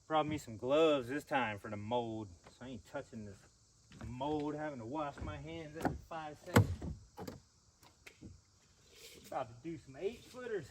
Brought me some gloves this time for the mold, so I ain't touching this mold, having to wash my hands every 5 seconds. About to do some 8-footers.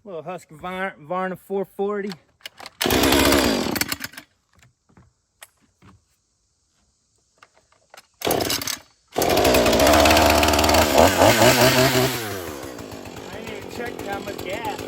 Little Husqvarna 440. I ain't even checked how much gas.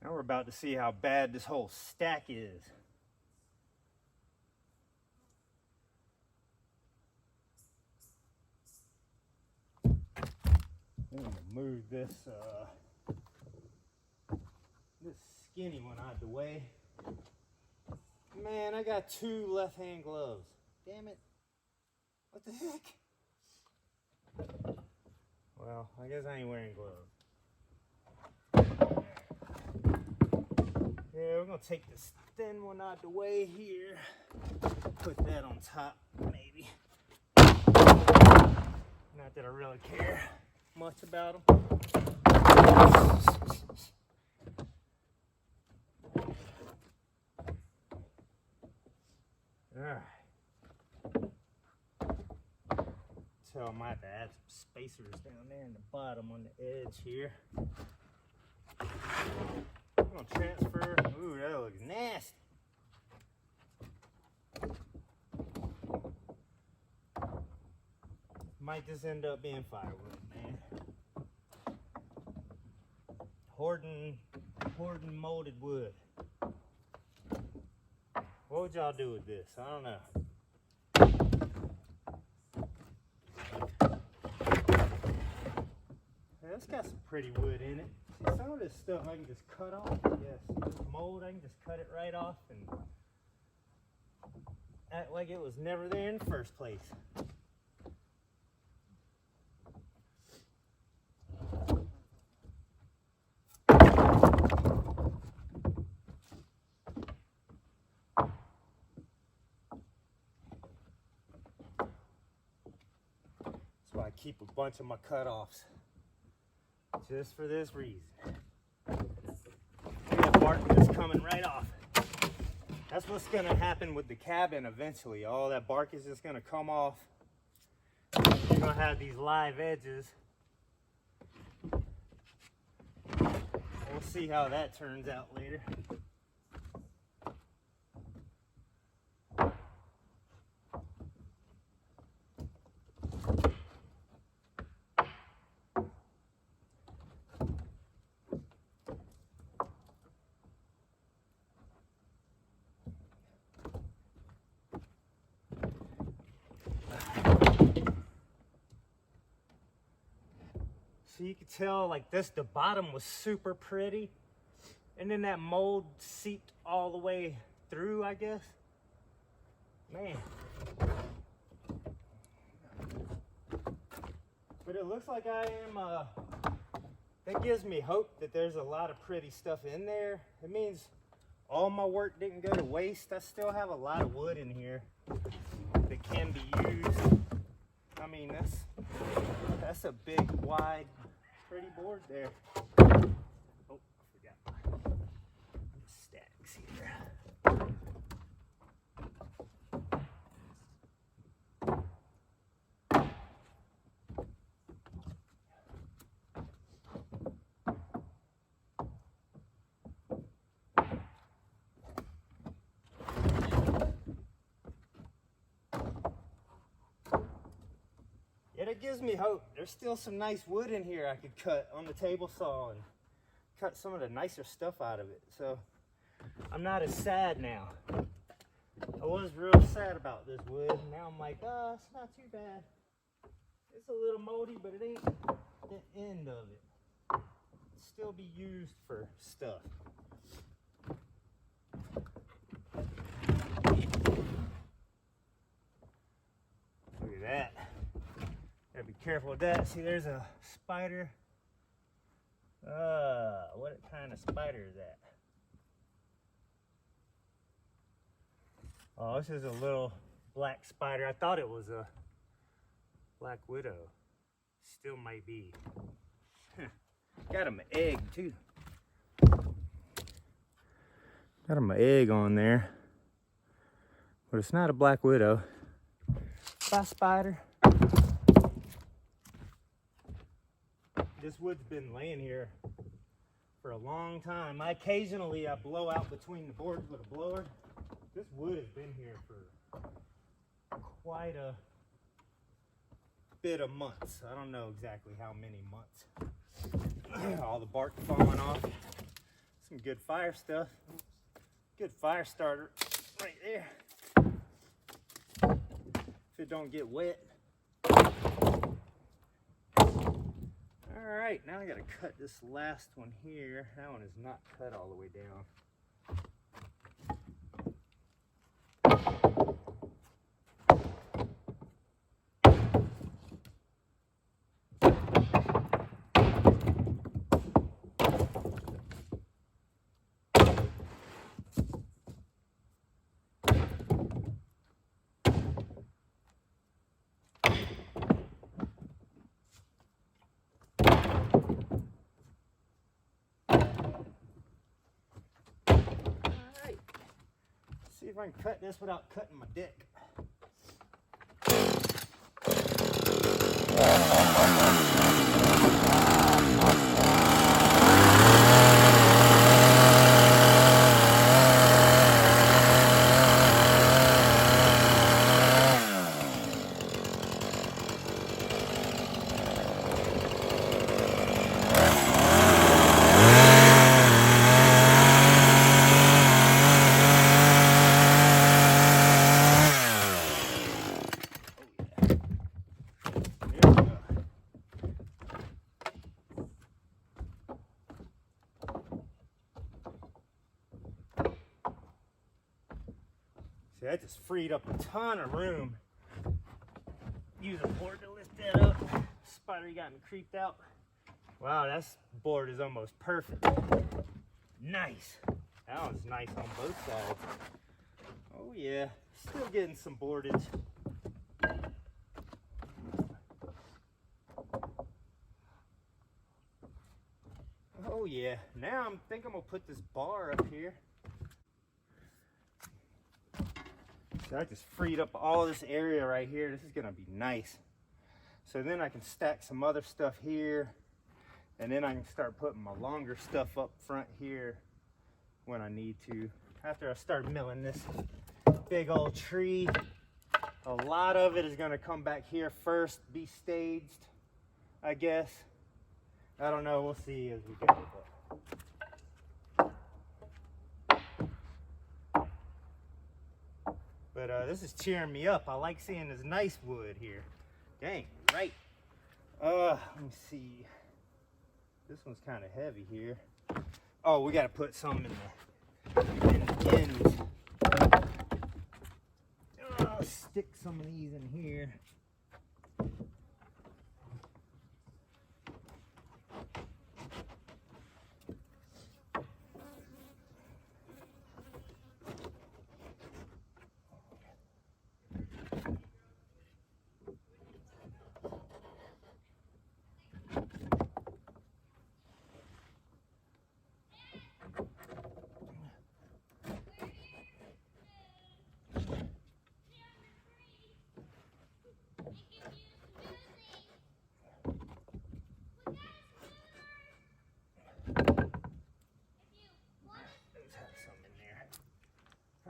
Now we're about to see how bad this whole stack is. I'm gonna move this this skinny one out of the way. Man, I got 2 left-hand gloves. Damn it. What the heck? Well, I guess I ain't wearing gloves. Yeah, we're gonna take this thin one out the way here. Put that on top, maybe. Not that I really care much about them. Alright. So I might have to add some spacers down there in the bottom on the edge here. I'm gonna transfer. Ooh, that looks nasty. Might just end up being firewood, man. Hoarding molded wood. What would y'all do with this? I don't know. Yeah, it's got some pretty wood in it. See, some of this stuff I can just cut off. Yes, this mold, I can just cut it right off and act like it was never there in the first place. That's why I keep a bunch of my cut-offs. Just for this reason. That bark is coming right off. That's what's gonna happen with the cabin eventually. All that bark is just gonna come off. You're gonna have these live edges. we'll see how that turns out later. So you could tell like this, the bottom was super pretty. And then that mold seeped all the way through, I guess. Man. But it looks like I am, that gives me hope that there's a lot of pretty stuff in there. It means all my work didn't go to waste. I still have a lot of wood in here that can be used. I mean, that's a big, wide, pretty board there. Oh, I forgot my stacks here. It gives me hope. There's still some nice wood in here I could cut on the table saw and cut some of the nicer stuff out of it. So I'm not as sad now. I was real sad about this wood. Now I'm like, oh, it's not too bad. It's a little moldy, but it ain't the end of it. It'll still be used for stuff. Look at that. Gotta be careful with that. See, there's a spider. What kind of spider is that? Oh, this is a little black spider. I thought it was a black widow. Still might be. Got him an egg too. Got him an egg on there. But it's not a black widow. Bye, spider. This wood's been laying here for a long time. Occasionally I blow out between the boards with a blower. This wood has been here for quite a bit of months. I don't know exactly how many months. All the bark falling off. Some good fire stuff. Good fire starter right there. If it don't get wet. All right, now I gotta cut this last one here. That one is not cut all the way down. See if I can cut this without cutting my dick. See, that just freed up a ton of room. Use a board to lift that up. Spider got me creeped out. Wow, that board is almost perfect. Nice. That one's nice on both sides. Oh yeah, still getting some boardage. Oh yeah, now I think I'm gonna put this bar up here. So I just freed up all this area right here. This is gonna be nice. So then I can stack some other stuff here. And then I can start putting my longer stuff up front here when I need to. After I start milling this big old tree, a lot of it is going to come back here first, be staged, I guess. I don't know, we'll see as we go. But this is cheering me up. I like seeing this nice wood here. Dang, right. Let me see. This one's kind of heavy here. Oh, we got to put some in the ends. Stick some of these in here.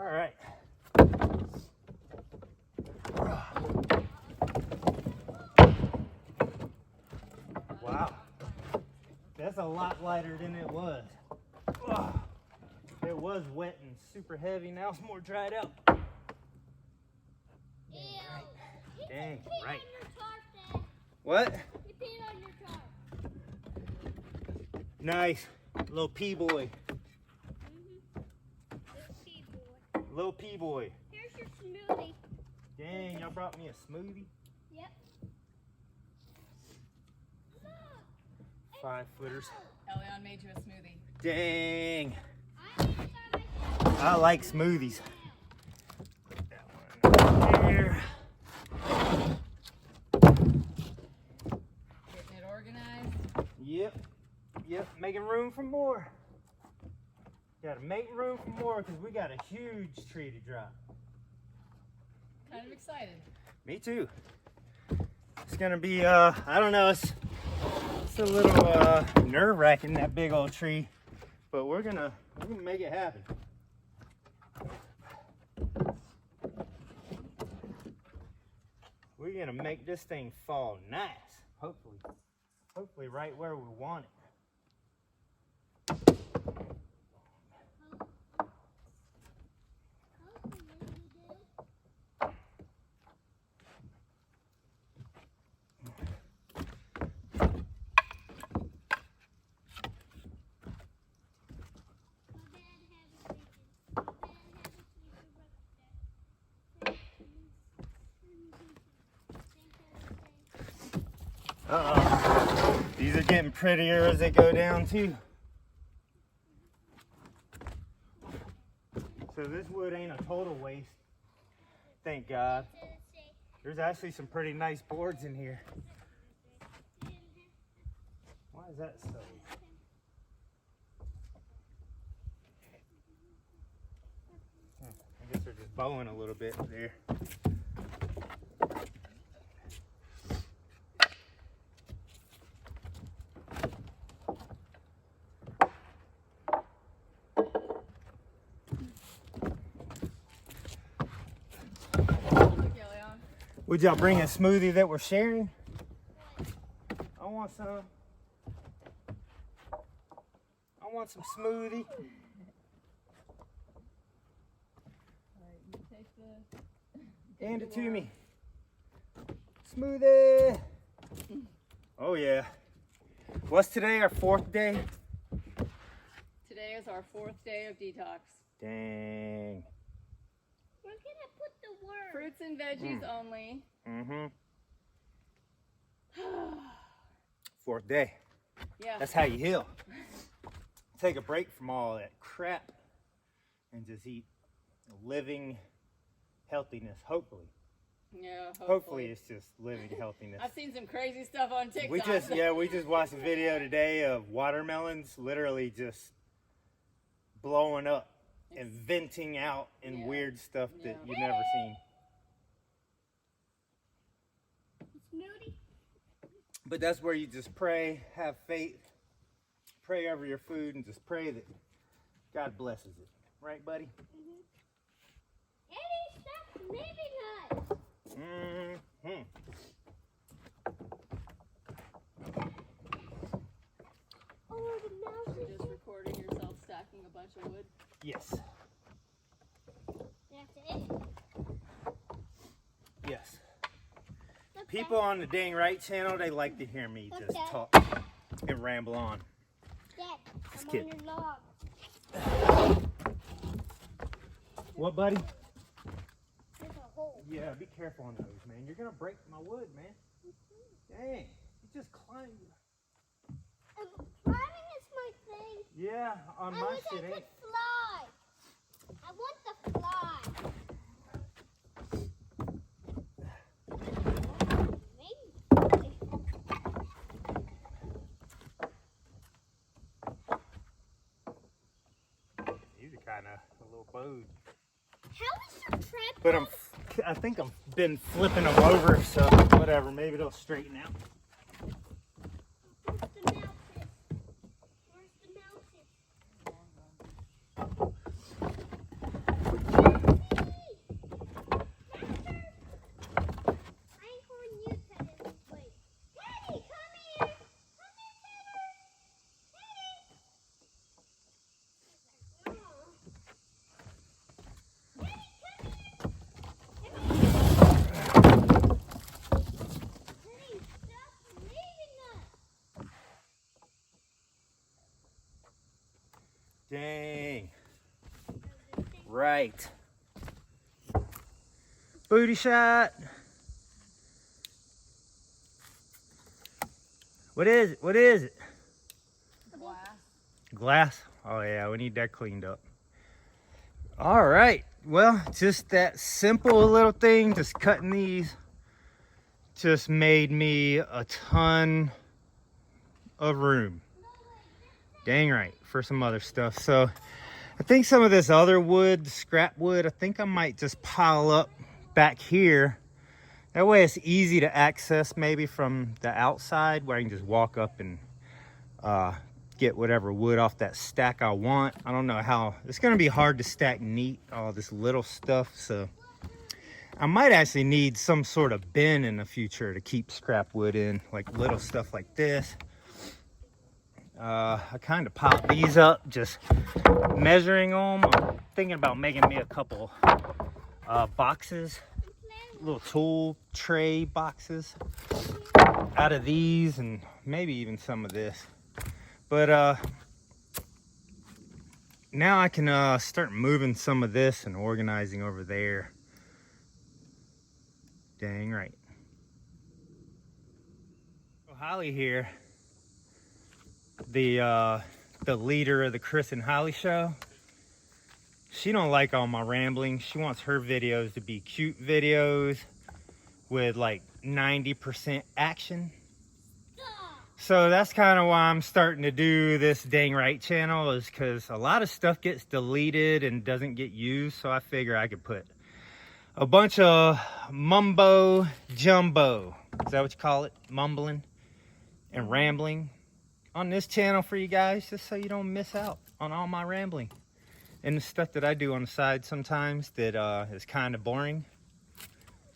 All right. Wow. That's a lot lighter than it was. It was wet and super heavy. Now it's more dried out. Dang, right. What? You peed on your tarp. Nice. Little P-boy. Little P-boy. Here's your smoothie. Dang, y'all brought me a smoothie? Yep. 5-footers. Elion made you a smoothie. Dang. I like smoothies. Put that one there. Getting it organized. Yep. Making room for more. Gotta make room for more because we got a huge tree to drop. Kind of excited. Me too. It's gonna be, I don't know, it's a little nerve-wracking, that big old tree, but we're gonna make it happen. We're gonna make this thing fall nice, hopefully right where we want it. Uh-oh. These are getting prettier as they go down too. So this wood ain't a total waste. Thank God. There's actually some pretty nice boards in here. Why is that so? I guess they're just bowing a little bit there. Would y'all bring a smoothie that we're sharing? I want some. I want some smoothie. Alright, you take the... Hand it to me. Smoothie. Oh yeah. What's today, our 4th day? Today is our 4th day of detox. Dang. We're gonna put the word. Fruits and veggies only. Mm-hmm. 4th day. Yeah. That's how you heal. Take a break from all that crap and just eat living healthiness, hopefully. Yeah, Hopefully it's just living healthiness. I've seen some crazy stuff on TikTok. We just watched a video today of watermelons literally just blowing up and venting out in weird stuff that you've never seen. Smoothie. But that's where you just pray, have faith, pray over your food and just pray that God blesses it. Right, buddy? Mm-hmm. Eddie, stop leaving us. Mm-hmm. Oh, the mouse You're is just recording yourself stacking a bunch of wood. Yes. That's it. Yes. Okay. People on the Dang Right channel, they like to hear me just Okay. talk and ramble on. Dad, Just I'm kidding. on your log. What, buddy? There's a hole. Yeah, be careful on those, man. You're gonna break my wood, man. Dang, you just climbed. Climbing is my thing. Yeah, on I my wish shit I ain't. could fly. I want to fly. Maybe. These are kind of a little bowed. How is your tripod? But I think I've been flipping them over, so whatever. Maybe they'll straighten out. Where's the mouse? Where's the mouse? I ain't calling you Teddy. Wait. Teddy, come here. Come here, Teddy. Teddy. Teddy, stop leaving us. Dang. Right. Booty shot. What is it? What is it? Glass. Glass? Oh yeah, we need that cleaned up. All right. Well, just that simple little thing, just cutting these, just made me a ton of room. Dang right, for some other stuff. So I think some of this other wood, scrap wood, I think I might just pile up back here. That way it's easy to access maybe from the outside, where I can just walk up and get whatever wood off that stack I want. I don't know how, it's gonna be hard to stack neat, all this little stuff. So I might actually need some sort of bin in the future to keep scrap wood in, like little stuff like this. I kind of pop these up, just measuring them. I'm thinking about making me a couple boxes, little tool tray boxes out of these, and maybe even some of this. But now I can start moving some of this and organizing over there. Dang right. So Holly here, the leader of the Chris and Holly show, she don't like all my rambling. She wants her videos to be cute videos with like 90% action. So that's kind of why I'm starting to do this Dang Right channel, is because a lot of stuff gets deleted and doesn't get used. So I figure I could put a bunch of mumbo jumbo, is that what you call it? Mumbling and rambling on this channel for you guys, just so you don't miss out on all my rambling and the stuff that I do on the side sometimes that is kind of boring.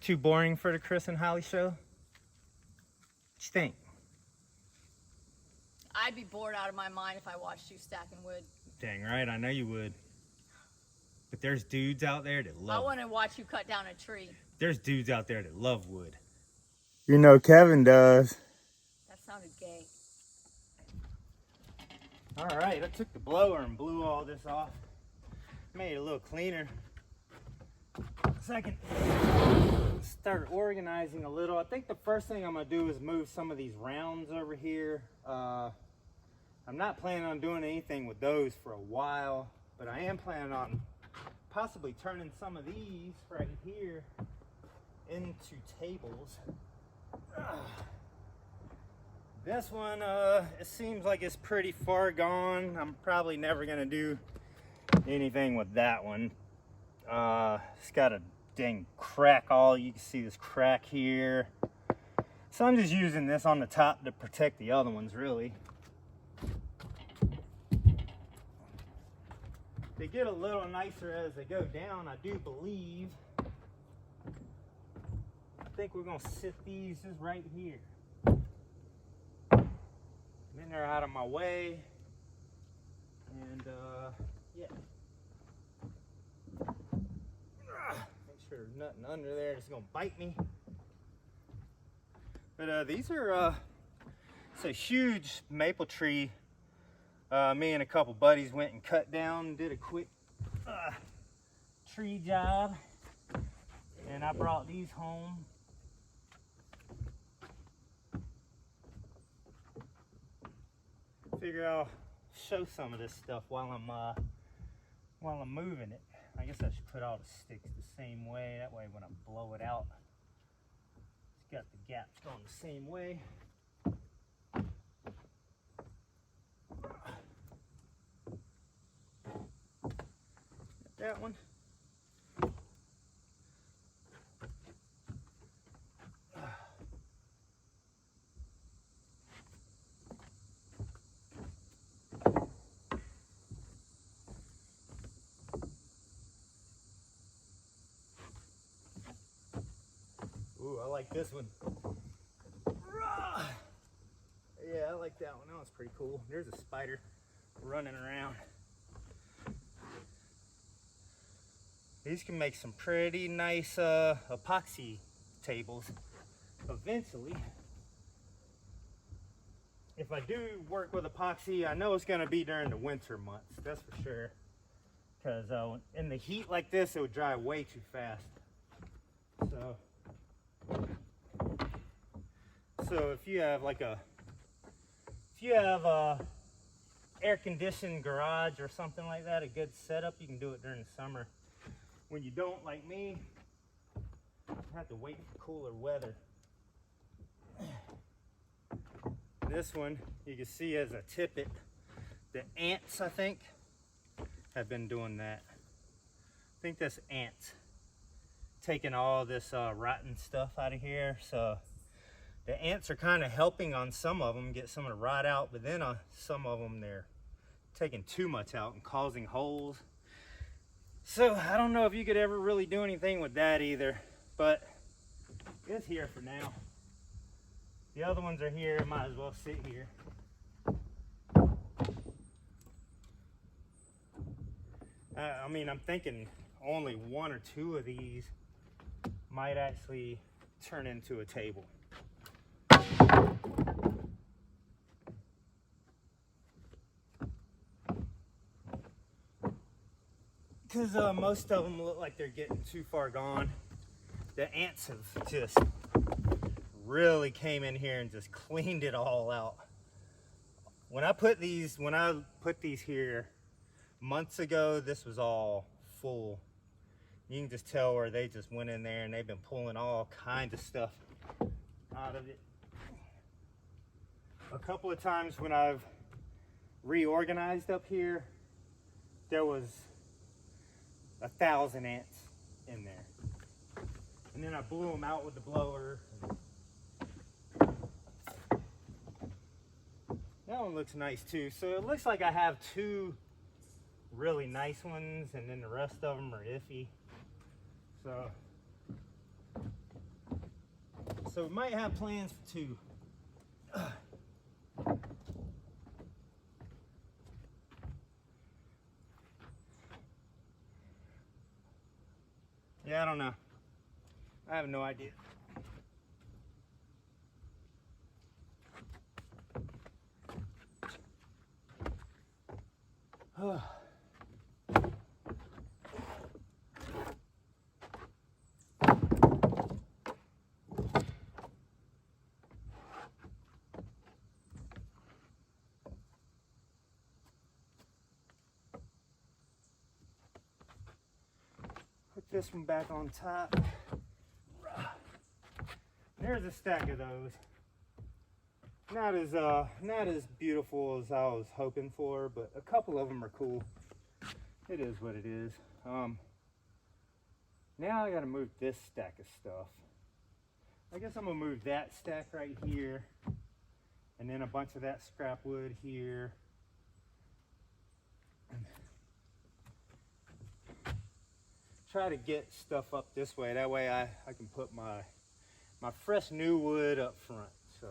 Too boring for the Chris and Holly show. What you think? I'd be bored out of my mind if I watched you stacking wood. Dang right, I know you would. But there's dudes out there that love. I want to watch you cut down a tree. There's dudes out there that love wood. You know Kevin does. That sounded gay. All right, I took the blower and blew all this off. Made it a little cleaner. So I can start organizing a little. I think the first thing I'm gonna do is move some of these rounds over here. I'm not planning on doing anything with those for a while, but I am planning on possibly turning some of these right here into tables. This one, it seems like it's pretty far gone. I'm probably never gonna do anything with that one. It's got a dang crack all, you can see this crack here. So I'm just using this on the top to protect the other ones, really. they get a little nicer as they go down, I do believe. I think we're gonna sit these just right here. Then they're out of my way. And yeah. Make sure there's nothing under there that's gonna bite me. But these are it's a huge maple tree. Me and a couple buddies went and cut down and did a quick tree job, and I brought these home. Figure I'll show some of this stuff while I'm moving it. I guess I should put all the sticks the same way. That way when I blow it out, it's got the gaps going the same way. That one. Ooh, I like this one. Yeah, I like that one. That one's pretty cool. There's a spider running around. These can make some pretty nice epoxy tables eventually. If I do work with epoxy, I know it's going to be during the winter months, that's for sure. Because in the heat like this, it would dry way too fast. So if you have a air-conditioned garage or something like that, a good setup, you can do it during the summer. When you don't, like me, you have to wait for cooler weather. This one, you can see as a tippet, the ants, I think, have been doing that. I think that's ants taking all this rotten stuff out of here. So the ants are kind of helping on some of them get some of the rot out, but then some of them, they're taking too much out and causing holes. So I don't know if you could ever really do anything with that either, but it's here for now. The other ones are here, might as well sit here. I mean, I'm thinking only one or two of these might actually turn into a table. Because most of them look like they're getting too far gone. The ants have just really came in here and just cleaned it all out. When I put these here months ago, this was all full. You can just tell where they just went in there and they've been pulling all kinds of stuff out of it. A couple of times when I've reorganized up here, there was 1,000 ants in there. And then I blew them out with the blower. That one looks nice too. So it looks like I have two really nice ones and then the rest of them are iffy. So we might have plans for two. Yeah, I don't know. I have no idea. Put this one back on top. There's a stack of those. Not as beautiful as I was hoping for, but a couple of them are cool. It is what it is. Now I gotta move this stack of stuff. I guess I'm gonna move that stack right here, and then a bunch of that scrap wood here. try to get stuff up this way. That way I can put my fresh new wood up front. So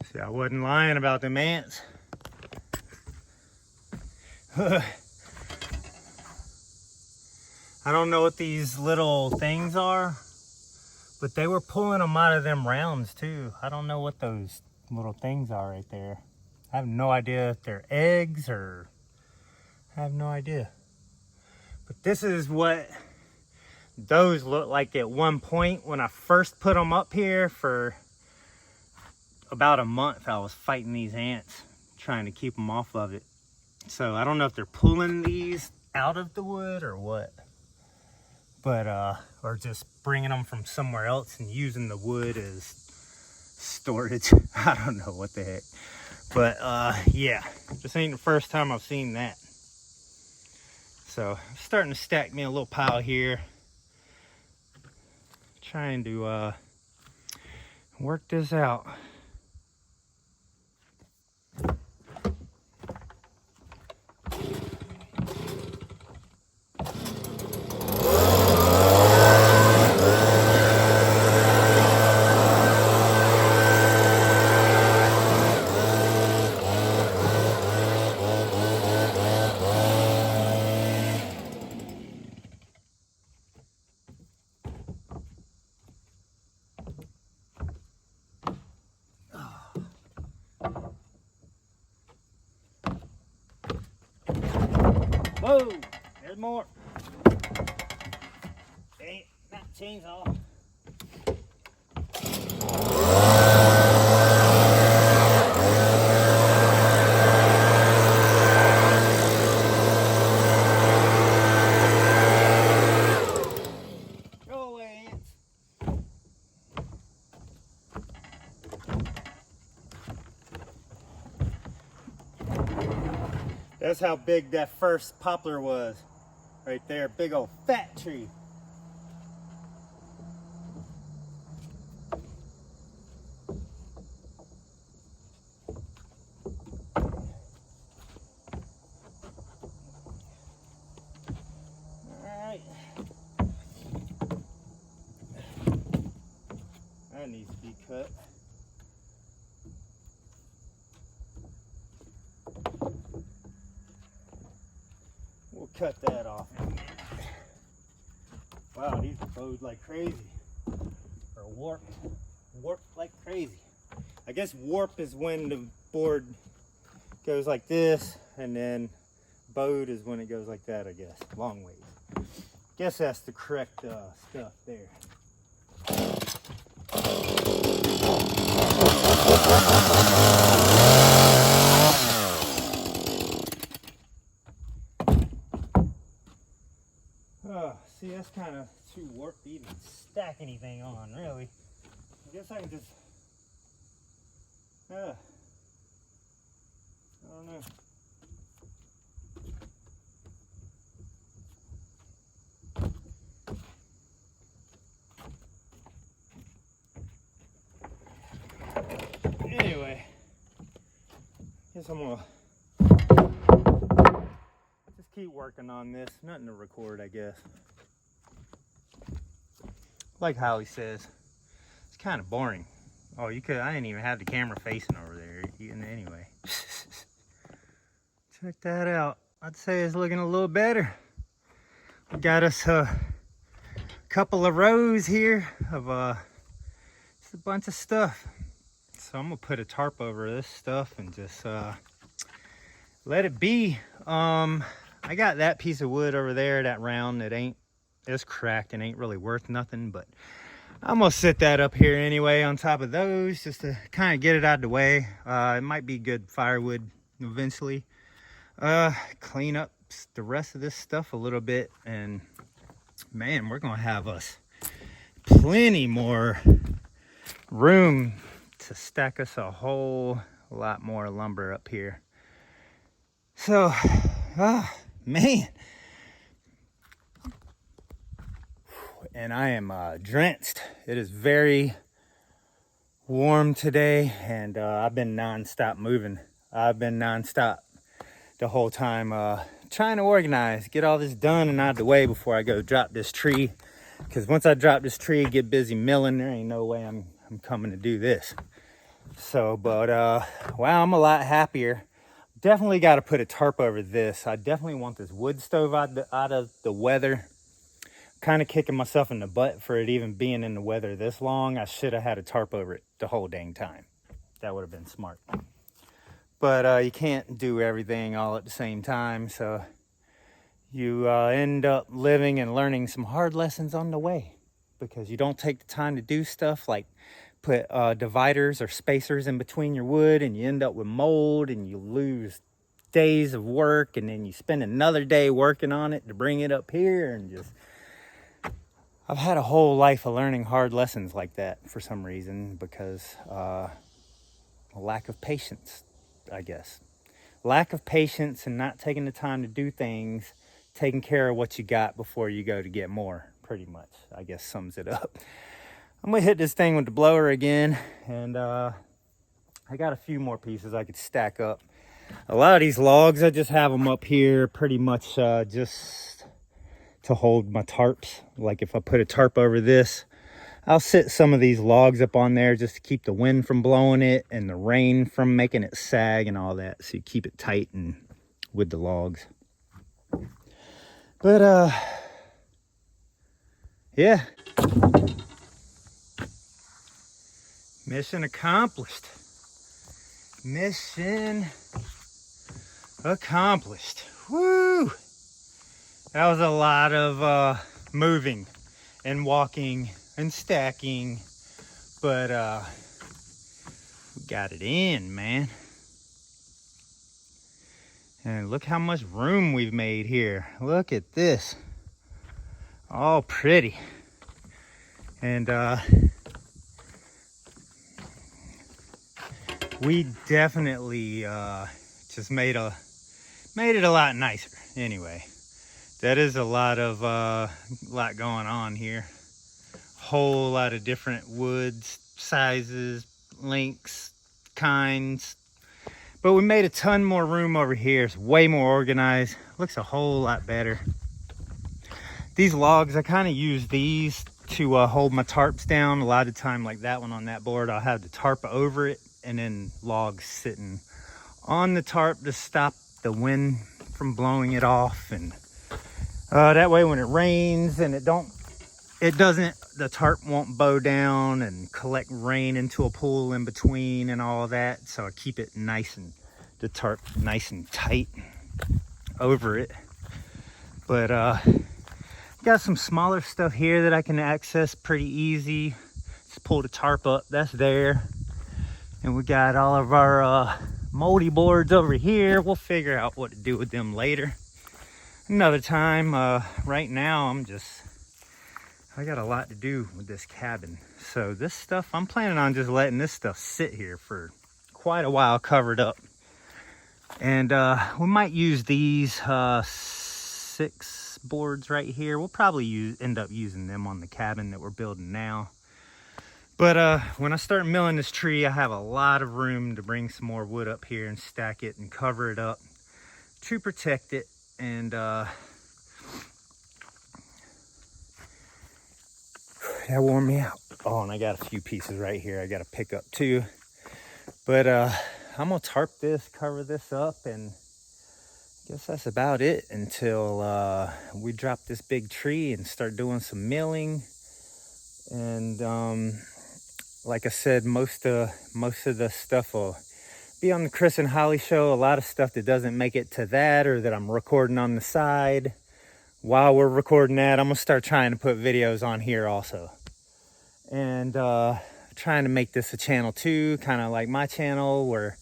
see, I wasn't lying about them ants. I don't know what these little things are, but they were pulling them out of them rounds too. I don't know what those little things are right there. I have no idea if they're eggs or I have no idea. But this is what those look like at one point when I first put them up here. For about a month I was fighting these ants, trying to keep them off of it. So I don't know if they're pulling these out of the wood or what, but or just bringing them from somewhere else and using the wood as storage. I don't know what the heck, but yeah, this ain't the first time I've seen that. So I'm starting to stack me a little pile here, trying to work this out. Whoa, there's more. Dang, not chainsaw. Go away, ants. That's how big that first poplar was. Right there, big old fat tree. Alright. That needs to be cut. We'll cut that off. Wow, these are bowed like crazy. Or warped. Warped like crazy. I guess warp is when the board goes like this, and then bowed is when it goes like that, I guess. Long ways. Guess that's the correct stuff there. Oh, see, that's kind of too warped to even stack anything on, really. I guess I can just, I don't know. Anyway, guess I'm gonna just keep working on this. Nothing to record, I guess. Like Howie says, it's kind of boring. Oh, I didn't even have the camera facing over there. Anyway, check that out. I'd say it's looking a little better. We got us a couple of rows here of just a bunch of stuff. So I'm gonna put a tarp over this stuff and just let it be. I got that piece of wood over there, that round, it's cracked and ain't really worth nothing, but I'm gonna sit that up here anyway on top of those just to kind of get it out of the way. It might be good firewood eventually. Clean up the rest of this stuff a little bit, and man, we're gonna have us plenty more room to stack us a whole lot more lumber up here. So, man. And I am drenched. It is very, warm today, and I've been non-stop moving. I've been non-stop the whole time, trying to organize, get all this done and out of the way before I go drop this tree. Because once I drop this tree, get busy milling, there ain't no way I'm coming to do this. So, but wow, I'm a lot happier. Definitely got to put a tarp over this. I definitely want this wood stove out of the weather. Kind of kicking myself in the butt for it even being in the weather this long. I should have had a tarp over it the whole dang time. That would have been smart. But you can't do everything all at the same time, so you end up living and learning some hard lessons on the way, because you don't take the time to do stuff like put dividers or spacers in between your wood, and you end up with mold, and you lose days of work, and then you spend another day working on it to bring it up here. And just, I've had a whole life of learning hard lessons like that for some reason, because a lack of patience, I guess. Lack of patience and not taking the time to do things, taking care of what you got before you go to get more, pretty much, I guess sums it up. I'm gonna hit this thing with the blower again, and I got a few more pieces I could stack up. A lot of these logs, I just have them up here pretty much just to hold my tarps. Like if I put a tarp over this, I'll sit some of these logs up on there just to keep the wind from blowing it and the rain from making it sag and all that, so you keep it tight and with the logs. But yeah. Mission accomplished. Mission accomplished. Woo! That was a lot of moving and walking and stacking, but we got it in, man. And look how much room we've made here. Look at this. All pretty. And we definitely just made it a lot nicer. Anyway, that is a lot going on here. Whole lot of different woods, sizes, lengths, kinds. But we made a ton more room over here. It's way more organized. Looks a whole lot better. These logs, I kind of use these to hold my tarps down. A lot of time, like that one on that board, I'll have the tarp over it, and then logs sitting on the tarp to stop the wind from blowing it off. And that way when it rains and the tarp won't bow down and collect rain into a pool in between and all that. So I keep it the tarp nice and tight over it. But got some smaller stuff here that I can access pretty easy. Just pull the tarp up, that's there. And we got all of our moldy boards over here. We'll figure out what to do with them later. Another time. Right now I got a lot to do with this cabin. So this stuff, I'm planning on just letting this stuff sit here for quite a while covered up. And we might use these 6 boards right here. We'll probably end up using them on the cabin that we're building now. But when I start milling this tree, I have a lot of room to bring some more wood up here and stack it and cover it up to protect it. And that wore me out. Oh, and I got a few pieces right here I got to pick up too. But I'm gonna tarp this, cover this up, and I guess that's about it until we drop this big tree and start doing some milling. And like I said, most of the stuff will be on the Chris and Holly show. A lot of stuff that doesn't make it to that, or that I'm recording on the side while we're recording that, I'm gonna start trying to put videos on here also. And trying to make this a channel too, kind of like my channel, where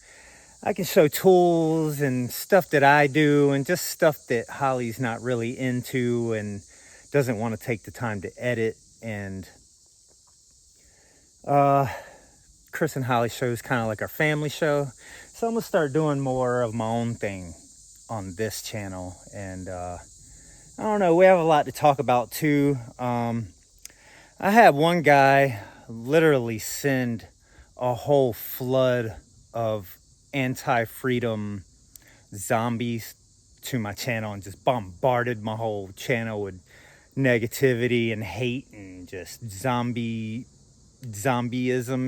I can show tools and stuff that I do, and just stuff that Holly's not really into and doesn't want to take the time to edit. And Chris and Holly show is kind of like our family show. So I'm gonna start doing more of my own thing on this channel. And I don't know, we have a lot to talk about too. I had one guy literally send a whole flood of anti-freedom zombies to my channel and just bombarded my whole channel with negativity and hate and just zombieism,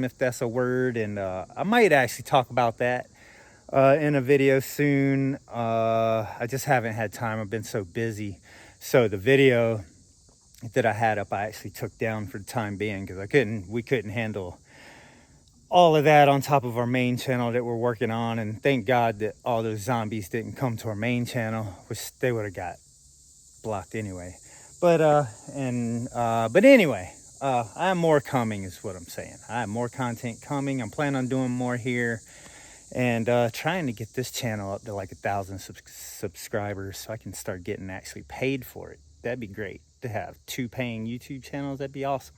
if that's a word. And I might actually talk about that in a video soon. I just haven't had time. I've been so busy. So the video that I had up, I actually took down for the time being because we couldn't handle all of that on top of our main channel that we're working on. And thank God that all those zombies didn't come to our main channel, which they would have got blocked anyway. But anyway, I have more coming is what I'm saying. I have more content coming. I'm planning on doing more here and trying to get this channel up to like 1,000 subscribers so I can start getting actually paid for it. That'd be great to have 2 paying YouTube channels. That'd be awesome.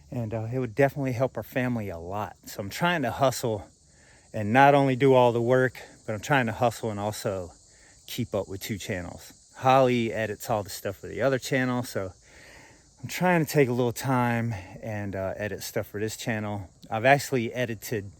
And it would definitely help our family a lot. So I'm trying to hustle and not only do all the work, but I'm trying to hustle and also keep up with 2 channels. Holly edits all the stuff for the other channel, so I'm trying to take a little time and edit stuff for this channel. I've actually edited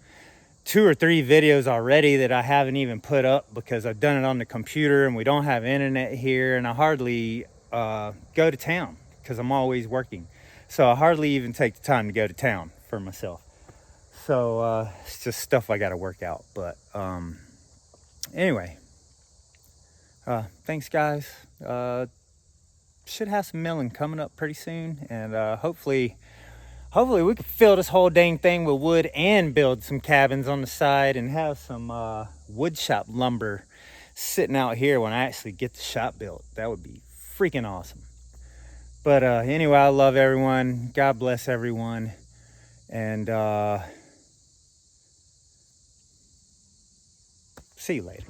2 or 3 videos already that I haven't even put up because I've done it on the computer and we don't have internet here, and I hardly go to town because I'm always working. So I hardly even take the time to go to town for myself. So it's just stuff I got to work out. But anyway, thanks guys. Should have some milling coming up pretty soon, and hopefully we can fill this whole dang thing with wood and build some cabins on the side and have some wood shop lumber sitting out here when I actually get the shop built. That would be freaking awesome. But anyway, I love everyone. God bless everyone. And see you later.